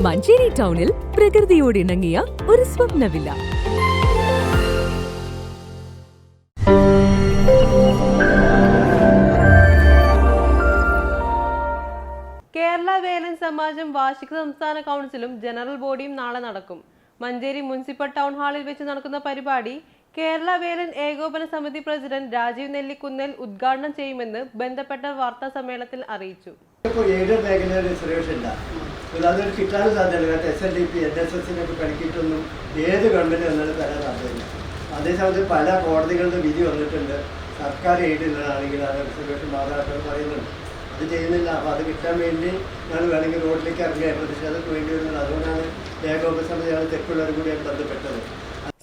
മഞ്ചേരി ടൗണിൽ പ്രകൃതിയോട് ഇണങ്ങിയ ഒരു സ്വപ്ന വില്ല. കേരള വേലൻ സമാജം വാർഷിക സംസ്ഥാന കൗൺസിലും ജനറൽ ബോഡിയും നാളെ നടക്കും. മഞ്ചേരി മുനിസിപ്പൽ ടൗൺ ഹാളിൽ വെച്ച് നടക്കുന്ന പരിപാടി കേരള വേലൻ ഏകോപന സമിതി പ്രസിഡന്റ് രാജീവ് നെല്ലിക്കുന്നേൽ ഉദ്ഘാടനം ചെയ്യുമെന്ന് ബന്ധപ്പെട്ട വാർത്താ സമ്മേളനത്തിൽ അറിയിച്ചു. അതൊരു കിട്ടാൻ സാധ്യതയില്ല. SLDP, NSS പഠിക്കിയിട്ടൊന്നും ഏത് ഗവൺമെൻറ് വന്നാലും തരാൻ സാധ്യതയില്ല. അതേസമയത്ത് പല കോടതികളുടെ വിധി വന്നിട്ടുണ്ട്. സർക്കാർ എയ്ഡിലാണെങ്കിൽ അത് റിസർവേഷൻ മാതാപിതാക്കൾ പറയുന്നുണ്ട്, അത് ചെയ്യുന്നില്ല. അപ്പോൾ അത് കിട്ടാൻ വേണ്ടി ഞാൻ വേണമെങ്കിൽ റോഡിലേക്ക് ഇറങ്ങിയ പ്രതിഷേധത്തിന് വേണ്ടി വരുന്നത്. അതുകൊണ്ടാണ് ഏകോപന സമിതിയാണ് തെക്കുള്ളവരും കൂടിയാണ് ബന്ധപ്പെട്ടത്.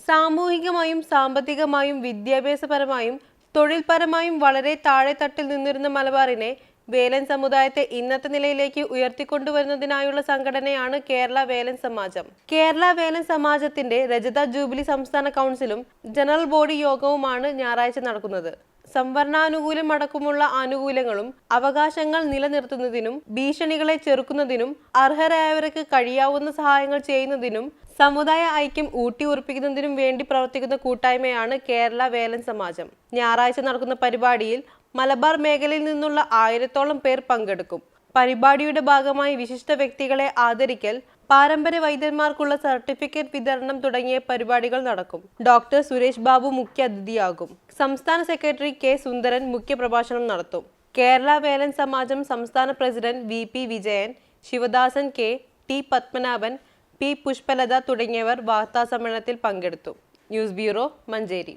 സാമൂഹികമായും സാമ്പത്തികമായും വിദ്യാഭ്യാസപരമായും തൊഴിൽപരമായും വളരെ താഴെ തട്ടിൽ നിന്നിരുന്ന മലബാറിനെ വേലൻ സമുദായത്തെ ഇന്നത്തെ നിലയിലേക്ക് ഉയർത്തിക്കൊണ്ടുവരുന്നതിനായുള്ള സംഘടനയാണ് കേരള വേലൻ സമാജം. കേരള വേലൻ സമാജത്തിന്റെ രജത ജൂബിലി സംസ്ഥാന കൗൺസിലും ജനറൽ ബോഡി യോഗവുമാണ് ഞായറാഴ്ച നടക്കുന്നത്. സംവരണാനുകൂല്യം അടക്കമുള്ള ആനുകൂല്യങ്ങളും അവകാശങ്ങൾ നിലനിർത്തുന്നതിനും ഭീഷണികളെ ചെറുക്കുന്നതിനും അർഹരായവർക്ക് കഴിയാവുന്ന സഹായങ്ങൾ ചെയ്യുന്നതിനും സമുദായ ഐക്യം ഊട്ടിയുറപ്പിക്കുന്നതിനും വേണ്ടി പ്രവർത്തിക്കുന്ന കൂട്ടായ്മയാണ് കേരള വേലൻ സമാജം. ഞായറാഴ്ച നടക്കുന്ന പരിപാടിയിൽ മലബാർ മേഖലയിൽ നിന്നുള്ള 1000-ഓളം പേർ പങ്കെടുക്കും. പരിപാടിയുടെ ഭാഗമായി വിശിഷ്ട വ്യക്തികളെ ആദരിക്കൽ, പാരമ്പര്യ വൈദ്യന്മാർക്കുള്ള സർട്ടിഫിക്കറ്റ് വിതരണം തുടങ്ങിയ പരിപാടികൾ നടക്കും. ഡോക്ടർ സുരേഷ് ബാബു മുഖ്യ അതിഥിയാകും. സംസ്ഥാന സെക്രട്ടറി കെ സുന്ദരൻ മുഖ്യപ്രഭാഷണം നടത്തും. കേരള വേലൻ സമാജം സംസ്ഥാന president VP Vijayan, Sivadasan K, T Padmanabhan, P Pushpalatha തുടങ്ങിയവർ വാർത്താസമ്മേളനത്തിൽ പങ്കെടുത്തു. News bureau, Manjeri.